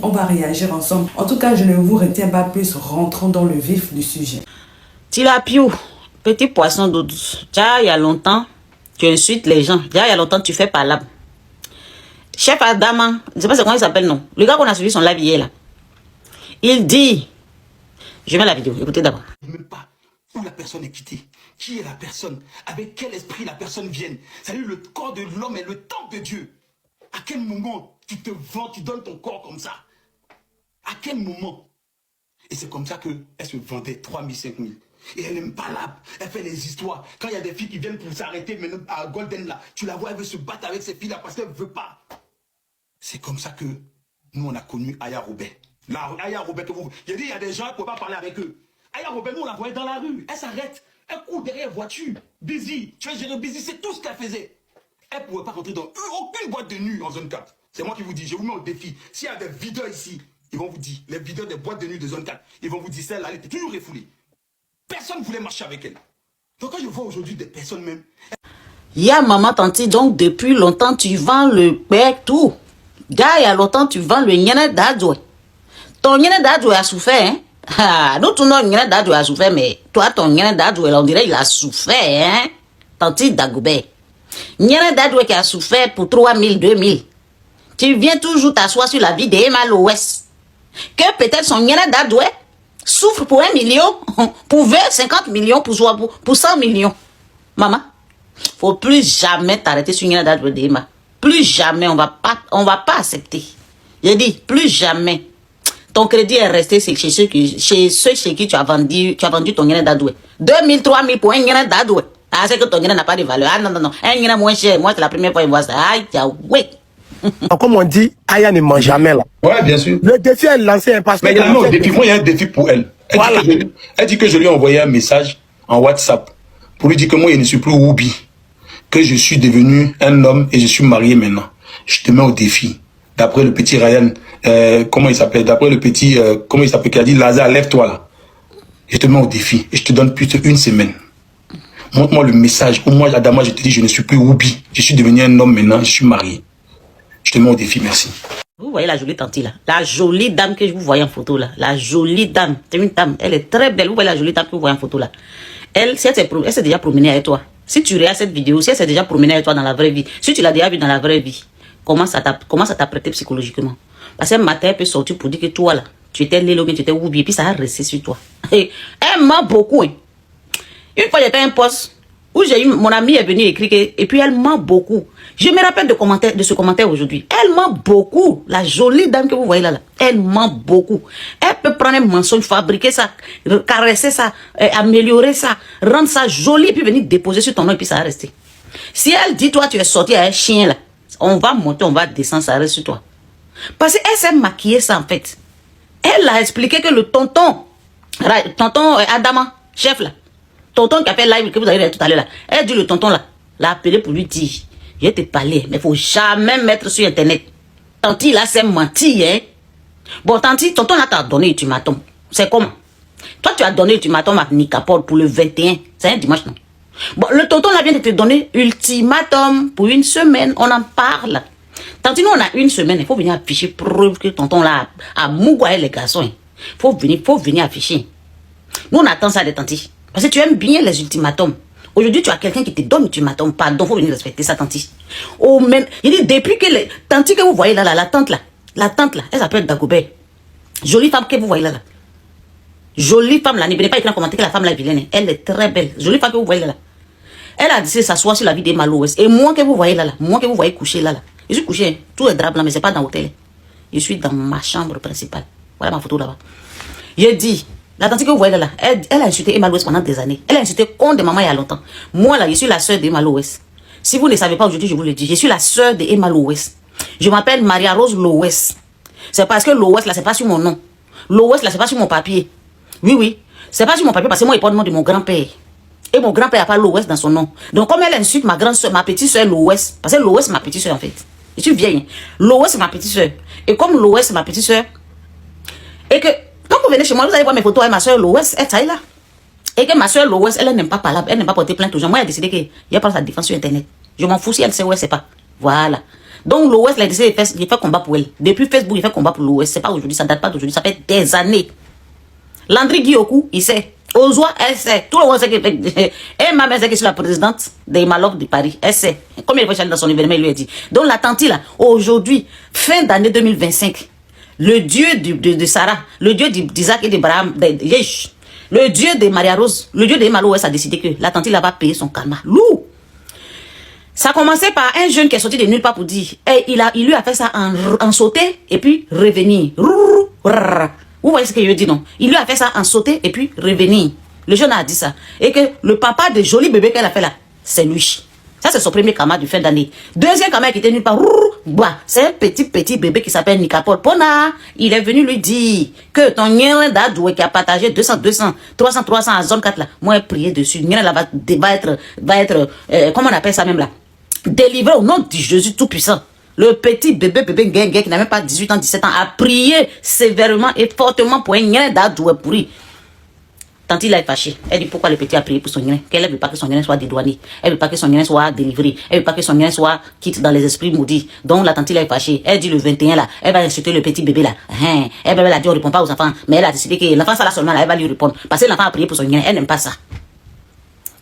On va réagir ensemble. En tout cas, je ne vous retiens pas plus. Rentrons dans le vif du sujet. Tilapiou, petit poisson d'eau douce. Déjà, il y a longtemps, tu insultes les gens. Déjà, il y a longtemps, tu fais pas l'âme. Chef Adama, je ne sais pas comment il s'appelle, non. Le gars qu'on a suivi son live hier, là. Il dit, je mets la vidéo, écoutez d'abord. Même pas où la personne est quittée. Qui est la personne? Avec quel esprit la personne vient? C'est-à-dire le corps de l'homme est le temple de Dieu. À quel moment tu te vends, tu donnes ton corps comme ça? À quel moment? Et c'est comme ça qu'elle se vendait 3 000, 5 000. Et elle n'aime pas l'âme. Elle fait les histoires. Quand il y a des filles qui viennent pour s'arrêter, maintenant à Golden là, tu la vois, elle veut se battre avec ces filles-là parce qu'elle ne veut pas. C'est comme ça que nous, on a connu Aya Robert. Là, Aya Robert, j'ai dit, il y a des gens qui ne peuvent pas parler avec eux. Aya Robert, nous, on la voyait dans la rue. Elle s'arrête. Elle court derrière la voiture. Busy. Tu vois, gérer busy, c'est tout ce qu'elle faisait. Elle ne pouvait pas rentrer dans aucune boîte de nuit en zone 4. C'est moi qui vous dis, je vous mets au défi. S'il y a des videurs ici, ils vont vous dire, les videurs des boîtes de nuit de zone 4, ils vont vous dire, celle-là, elle était toujours refoulée. Personne ne voulait marcher avec elle. Donc quand je vois aujourd'hui des personnes même... Ya maman tanti, donc depuis longtemps, tu vends le bec, tout. Gars, il y a longtemps, tu vends le nyene d'adoué. Ton nyene d'adoué a souffert, hein. Ah, nous, tout notre nyene d'adoué a souffert, mais toi, ton nyene d'adoué, on dirait il a souffert, hein. Tanti Dagoubé. Nyene d'adoué qui a souffert pour 3 000, 2 000. Tu viens toujours t'asseoir sur la vie d'Emma Loès. Que peut-être son nyene d'adoué souffre pour 1 million, pour 20, 50 millions, pour 100 millions. Maman, faut plus jamais t'arrêter sur nyene d'adoué d'Emma. Plus jamais, on va pas accepter. J'ai dit, plus jamais. Ton crédit est resté chez ceux chez qui tu as vendu ton nyene d'adoué. 2 000, 3 000 pour un nyene d'adoué. Ah, c'est que ton nyene n'a pas de valeur. Ah, non. Un nyene moins cher. Moi, c'est la première fois que je vois ça. Aïe, oui. Comme on dit, Aya ne mange jamais là. Ouais, bien sûr. Le défi est lancé parce que... Mais il y a un autre défi. Moi, il y a un défi pour elle. Elle dit que je lui ai envoyé un message en WhatsApp pour lui dire que moi, je ne suis plus Woubi. Que je suis devenu un homme et je suis marié maintenant. Je te mets au défi. D'après le petit Ryan, comment il s'appelle? D'après le petit, comment il s'appelle? Qui a dit, Lazare, lève-toi là. Je te mets au défi et je te donne plus d'une semaine. Montre-moi le message où moi, Adama, je te dis, je ne suis plus Woubi. Je suis devenu un homme maintenant, je suis marié. Je te mets au défi, merci. Vous voyez la jolie tante là, la jolie dame que vous voyez en photo là, la jolie dame, c'est une dame, elle est très belle. Vous voyez la jolie dame que vous voyez en photo là. Elle s'est déjà promenée avec toi. Si tu regardes cette vidéo, si elle s'est déjà promenée avec toi dans la vraie vie, si tu l'as déjà vue dans la vraie vie, comment ça t'a prêté psychologiquement? Parce qu'un matin, elle peut sortir pour dire que toi là, tu étais Lélo, tu étais Woubi, et puis ça a resté sur toi. Et elle ment beaucoup. Hein. Une fois, j'étais à un poste où j'ai eu, mon ami est venu écrire, et puis elle ment beaucoup. Je me rappelle de ce commentaire aujourd'hui. Elle ment beaucoup. La jolie dame que vous voyez là, elle ment beaucoup. Elle peut prendre un mensonge, fabriquer ça, caresser ça, améliorer ça, rendre ça joli, et puis venir déposer sur ton nom, et puis ça va rester. Si elle dit, toi, tu es sorti à un chien là, on va monter, on va descendre, ça reste sur toi. Parce qu'elle s'est maquillée ça en fait. Elle a expliqué que le tonton Adama, chef là, tonton qui a fait live que vous avez vu tout à l'heure là, elle dit le tonton là, l'a appelé pour lui dire, je te parler, mais il faut jamais mettre sur internet. Tanti là, c'est menti, hein. Bon, tanti, tonton là t'a donné ultimatum. C'est comment? Toi, tu as donné ultimatum à Nicapol pour le 21. C'est un dimanche, non? Bon, le tonton là vient de te donner ultimatum pour 1 semaine. On en parle. Tanti, nous, on a 1 semaine. Il faut venir afficher preuve que tonton là a mougoué les garçons. Il faut venir afficher. Nous, on attend ça de tanti. Parce que tu aimes bien les ultimatums. Aujourd'hui, tu as quelqu'un qui te donne ultimatum. Pardon, il faut venir respecter ça, tanti. Oh, même, il dit, depuis que les tanti que vous voyez là, la tante là, elle s'appelle Dagoubé. Jolie femme que vous voyez là. Jolie femme là, ne venez pas écrire en commentaire que la femme là est vilaine. Elle est très belle. Jolie femme que vous voyez là. Elle a décidé de s'asseoir sur la vie des Malouès. Et moi que vous voyez là, moi que vous voyez coucher là. Je suis couché, tout est drap là, mais c'est pas dans l'hôtel. Je suis dans ma chambre principale. Voilà ma photo là-bas. J'ai dit, la tante que vous voyez là, elle a insulté Emma Loès pendant des années. Elle a insulté compte de maman il y a longtemps. Moi là, je suis la sœur d'Emma Loès. Si vous ne savez pas aujourd'hui, je vous le dis. Je suis la sœur d'Emma Loès. Je m'appelle Maria Rose Loès. C'est parce que Loès là, c'est pas sur mon nom. Loès là, c'est pas sur mon papier. Oui. C'est pas sur mon papier parce que moi, il porte le nom de mon grand-père. Et mon grand-père n'a pas Loès dans son nom. Donc, comme elle insulte ma grande soeur, ma petite soeur Loès, parce que Loès c'est ma petite soeur en fait. Je suis vieille. Loès c'est ma petite soeur. Et comme Loès c'est ma petite soeur, et que quand vous venez chez moi, vous allez voir mes photos avec ma soeur Loès, elle est là. Et que ma soeur Loès, elle n'aime pas parler, elle n'aime pas porter plainte aux gens. Moi, elle a décidé qu'elle va prendre sa défense sur Internet. Je m'en fous si elle sait où elle sait pas. Voilà. Donc l'OS, il fait combat pour elle. Depuis Facebook, il fait combat pour l'OS. C'est pas aujourd'hui, ça date pas d'aujourd'hui, ça fait des années. Landry Guyoku, il sait. Ozwa, elle sait. Tout le monde sait que... Et ma mère sait que je suis la présidente des Malocs de Paris. Elle sait. Combien de fois dans son événement, il lui a dit. Donc la tante là, aujourd'hui, fin d'année 2025, le Dieu de Sarah, le Dieu d'Isaac et d'Abraham, le Dieu de Maria Rose, le Dieu de Malo, a décidé que la tante là va payer son karma. Lourd. Ça a commencé par un jeune qui est sorti de nulle part pour dire, il lui a fait ça en sauter et puis revenir. Vous voyez ce que je dis, non? Il lui a fait ça en sauter et puis revenir. Le jeune a dit ça. Et que le papa de joli bébé qu'elle a fait là, c'est lui. Ça, c'est son premier karma de fin d'année. Deuxième karma qui était nulle part, c'est un petit bébé qui s'appelle Nikapol Pona. Il est venu lui dire que ton nien d'Adoué qui a partagé 200, 300 à zone 4 là, moi, j'ai prié dessus. Nien là va être comment on appelle ça même là? Délivré au nom de Jésus Tout-Puissant. Le petit bébé qui n'a même pas 18 ans, 17 ans, a prié sévèrement et fortement pour un nien d'Adoué pourri. Tante là est fâchée. Elle dit pourquoi le petit a prié pour son nien. Qu'elle ne veut pas que son nien soit dédouané. Elle ne veut pas que son nien soit délivré. Elle ne veut pas que son nien soit quitte dans les esprits maudits. Donc la tante là est fâchée. Elle dit le 21 là, elle va insulter le petit bébé là. Elle a dit on ne répond pas aux enfants. Mais elle a décidé que l'enfant ça là seulement là, elle va lui répondre. Parce que l'enfant a prié pour son nien. Elle n'aime pas ça.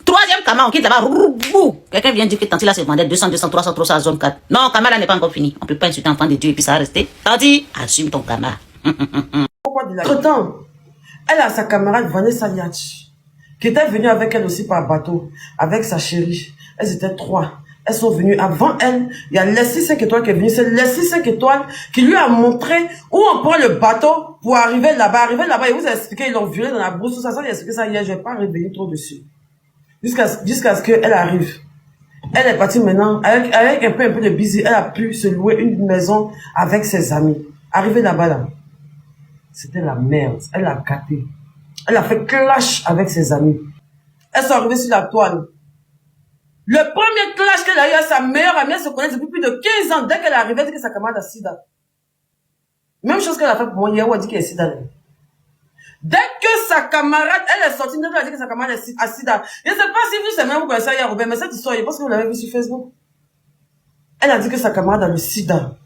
Troisième Kama, on quitte là-bas. Quelqu'un vient dire que tante là se vendait 200, 300 à zone 4. Non, Kama là n'est pas encore fini. On ne peut pas insulter un enfant de Dieu et puis ça va rester. Tante, assume ton Kama. Entre-temps, elle a sa camarade Vanessa Yach, qui était venue avec elle aussi par bateau, avec sa chérie. Elles étaient 3. Elles sont venues. Avant elle, il y a Leslie 5 étoiles qui est venue. C'est Leslie 5 étoiles qui lui a montré où on prend le bateau pour arriver là-bas. Il vous a expliqué, ils l'ont viré dans la brousse. Tout ça, il a expliqué ça hier. Je ne vais pas revenir trop dessus. Jusqu'à ce qu'elle arrive. Elle est partie maintenant, avec un peu de busy. Elle a pu se louer une maison avec ses amis. Arrivée là-bas, là. C'était la merde. Elle a gâté. Elle a fait clash avec ses amis. Elles sont arrivées sur la toile. Le premier clash qu'elle a eu à sa meilleure amie, elle se connaît depuis plus de 15 ans. Dès qu'elle est arrivée, elle dit que sa camarade a sida. Même chose qu'elle a fait pour moi hier, où elle dit qu'elle est sida. Dès que sa camarade, elle est sortie, elle a dit que sa camarade a sida. Je ne sais pas si vous savez même vous connaissez hier, Robert, mais cette histoire, je pense que vous l'avez vu sur Facebook. Elle a dit que sa camarade a le sida.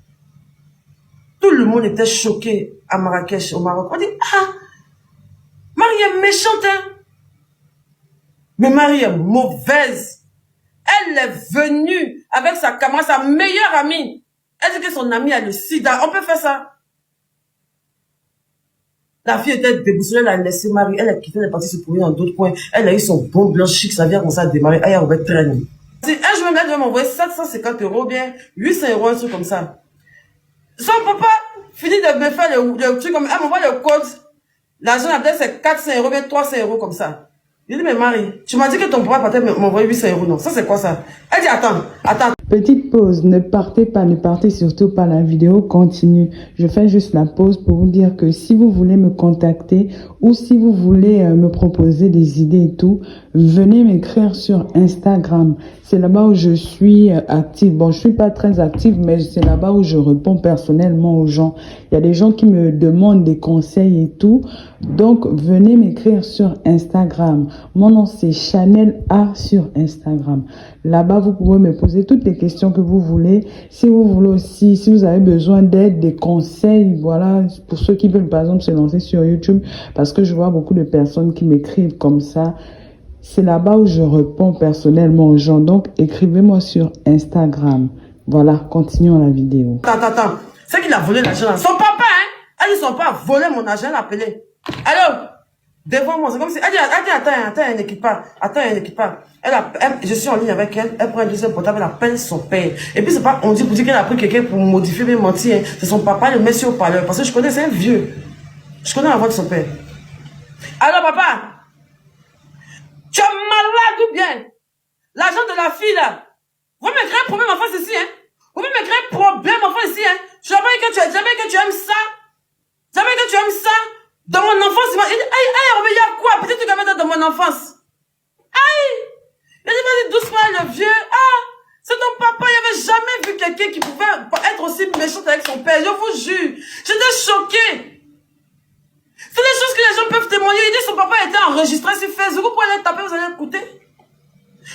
Tout le monde était choqué à Marrakech, au Maroc. On dit, ah, Marie est méchante, hein. Mais Marie est mauvaise. Elle est venue avec sa camarade, sa meilleure amie. Elle dit que son amie a le sida. On peut faire ça. La fille était déboussolée, elle a laissé Marie. Elle a quitté, elle est partie se prouver dans d'autres coins. Elle a eu son bon blanc chic, ça vient commencer à démarrer. Elle a ouvert traîner. Un jour, elle devait m'envoyer 750 €, bien 800 €, un truc comme ça. Son papa finit de me faire le truc comme elle m'envoie le code. L'argent là c'est 400 €, bien 300 € comme ça. Je dis, mais Marie, tu m'as dit que ton papa partait m'envoyer 800 €, non? Ça c'est quoi ça? Elle dit, attends. Petite pause, ne partez surtout pas, la vidéo continue. Je fais juste la pause pour vous dire que si vous voulez me contacter ou si vous voulez me proposer des idées et tout, venez m'écrire sur Instagram. C'est là-bas où je suis active. Bon, je suis pas très active, mais c'est là-bas où je réponds personnellement aux gens. Il y a des gens qui me demandent des conseils et tout. Donc, venez m'écrire sur Instagram. Mon nom, c'est Chanel A sur Instagram. Là-bas, vous pouvez me poser toutes les questions que vous voulez. Si vous voulez aussi, si vous avez besoin d'aide, des conseils, voilà, pour ceux qui veulent par exemple se lancer sur YouTube, parce que je vois beaucoup de personnes qui m'écrivent comme ça. C'est là-bas où je réponds personnellement aux gens. Donc, écrivez-moi sur Instagram. Voilà, continuons la vidéo. Attends. C'est qu'il a volé l'argent. Son papa, hein? Elle dit son papa a volé mon argent, elle a appelé. Allô? Devant moi, c'est comme si, elle dit, attends, elle n'équipe pas. Je suis en ligne avec elle, elle prend un deuxième portable, elle appelle son père. Et puis c'est pas, on dit pour dire qu'elle a pris quelqu'un pour modifier, mais mentir, hein. C'est son papa, le monsieur au parleur. Parce que je connais, c'est un vieux. Je connais la voix de son père. Alors papa, tu es malade ou bien? L'argent de la fille là. Vous me créez un problème en face ici, hein? Vous me créez un problème en face ici, hein? Jamais que tu aimes ça. Jamais que tu aimes ça. Dans mon enfance, il dit, aïe, il y a quoi? Peut-être que tu vas mettre dans mon enfance. Aïe! Il dit, vas-y, doucement, le vieux. Ah! C'est ton papa, il n'y avait jamais vu quelqu'un qui pouvait être aussi méchant avec son père. Je vous jure. J'étais choquée. C'est des choses que les gens peuvent témoigner. Il dit, son papa était enregistré sur Facebook. Vous pouvez aller taper, vous allez écouter.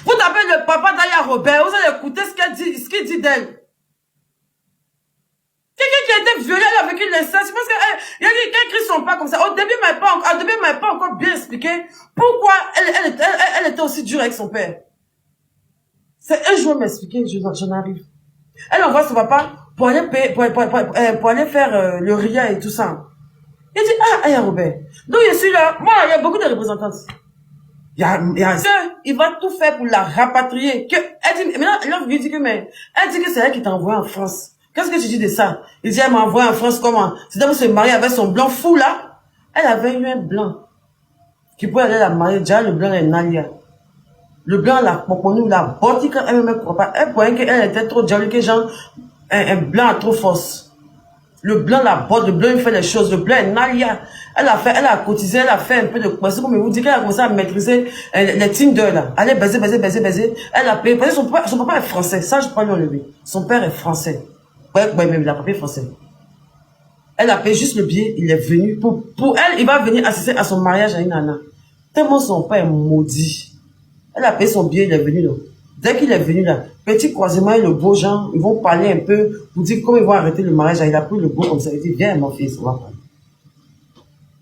Vous tapez le papa d'Aya Robert, vous allez écouter ce qu'il dit d'elle. été violée, elle a vécu l'inceste. Parce qu'il y a quelqu'un crie son pas comme ça. Au début, il m'a pas encore bien expliqué pourquoi elle était aussi dure avec son père. C'est un jour m'expliquer, j'en arrive. Elle envoie son papa pour aller faire le RIA et tout ça. Il dit, ah, Robert. Donc, je suis là. Moi, il y a beaucoup de représentantes. Il va tout faire pour la rapatrier. Elle dit, maintenant, elle dit que c'est elle qui t'a envoyé en France. Qu'est-ce que tu dis de ça? Il dit, elle m'a envoyé en France comment? C'est pour se marier avec son blanc fou, là. Elle avait eu un blanc. Qui pouvait aller la marier. Déjà, le blanc est Nalia. Le blanc, la poponou, la botte, quand elle me croit pas. Elle croyait qu'elle était trop jaloux, que genre, un blanc a trop force. Le blanc, la botte, le blanc, il fait les choses. Le blanc est Nalia. Elle a cotisé, elle a fait un peu de quoi. C'est comme je vous dis qu'elle a commencé à maîtriser les Tinder, là. Elle est baiser. Elle a payé. Parce que son papa est français. Ça, je peux lui enlever. Son père est français. Ouais, mais la papa est français. Elle a payé juste le billet. Il est venu. Pour elle, il va venir assister à son mariage à une nana. Tellement son père est maudit. Elle a payé son billet, il est venu là. Dès qu'il est venu là, petit croisement et le beau Jean, ils vont parler un peu pour dire comment ils vont arrêter le mariage. Il a pris le beau comme ça, il dit, viens mon fils, on va parler.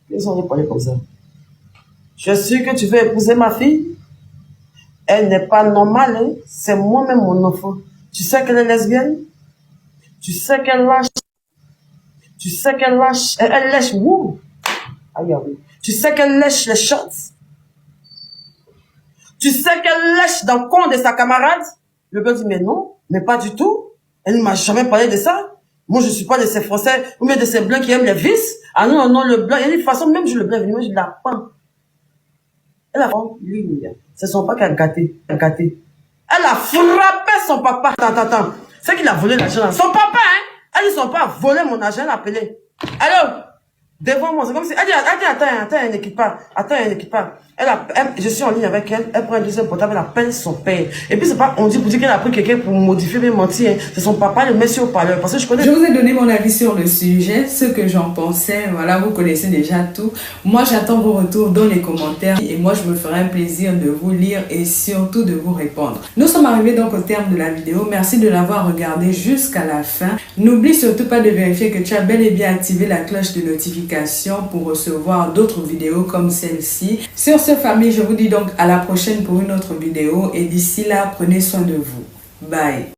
Ils ont parlé comme ça. Je suis que tu veux épouser ma fille? Elle n'est pas normale, hein? C'est moi-même mon enfant. Tu sais qu'elle est lesbienne? Tu sais qu'elle lâche? Tu sais qu'elle lâche? Elle lèche, wouh! Aïe, aïe. Tu sais qu'elle lèche les shots? Tu sais qu'elle lèche dans le coin de sa camarade? Le gars dit, mais non, mais pas du tout. Elle ne m'a jamais parlé de ça. Moi, je suis pas de ces Français, ou bien de ces Blancs qui aiment les vices. Ah non, le Blanc, il y a une façon, même je le Blanc, moi, je la pends. Elle a fait ligne. C'est son papa qui a gâté. Elle a frappé son papa. Attends. C'est qu'il a volé l'argent. Son papa, hein? Elle dit, son papa a volé mon argent, elle a appelé. Allô? Devant moi, c'est comme si, elle dit, attends, elle ne quitte pas. Je suis en ligne avec elle, elle prend un deuxième portable, elle appelle son père. Et puis c'est pas, on dit pour dire qu'elle a pris quelqu'un pour modifier, mais mentir, hein. C'est son papa, le monsieur au parleur, parce que je connais. Je vous ai donné mon avis sur le sujet, ce que j'en pensais, voilà, vous connaissez déjà tout. Moi, j'attends vos retours dans les commentaires et moi, je me ferai un plaisir de vous lire et surtout de vous répondre. Nous sommes arrivés donc au terme de la vidéo. Merci de l'avoir regardé jusqu'à la fin. N'oublie surtout pas de vérifier que tu as bel et bien activé la cloche de notification pour recevoir d'autres vidéos comme celle-ci. Sur ce, famille, je vous dis donc à la prochaine pour une autre vidéo et d'ici là, prenez soin de vous. Bye.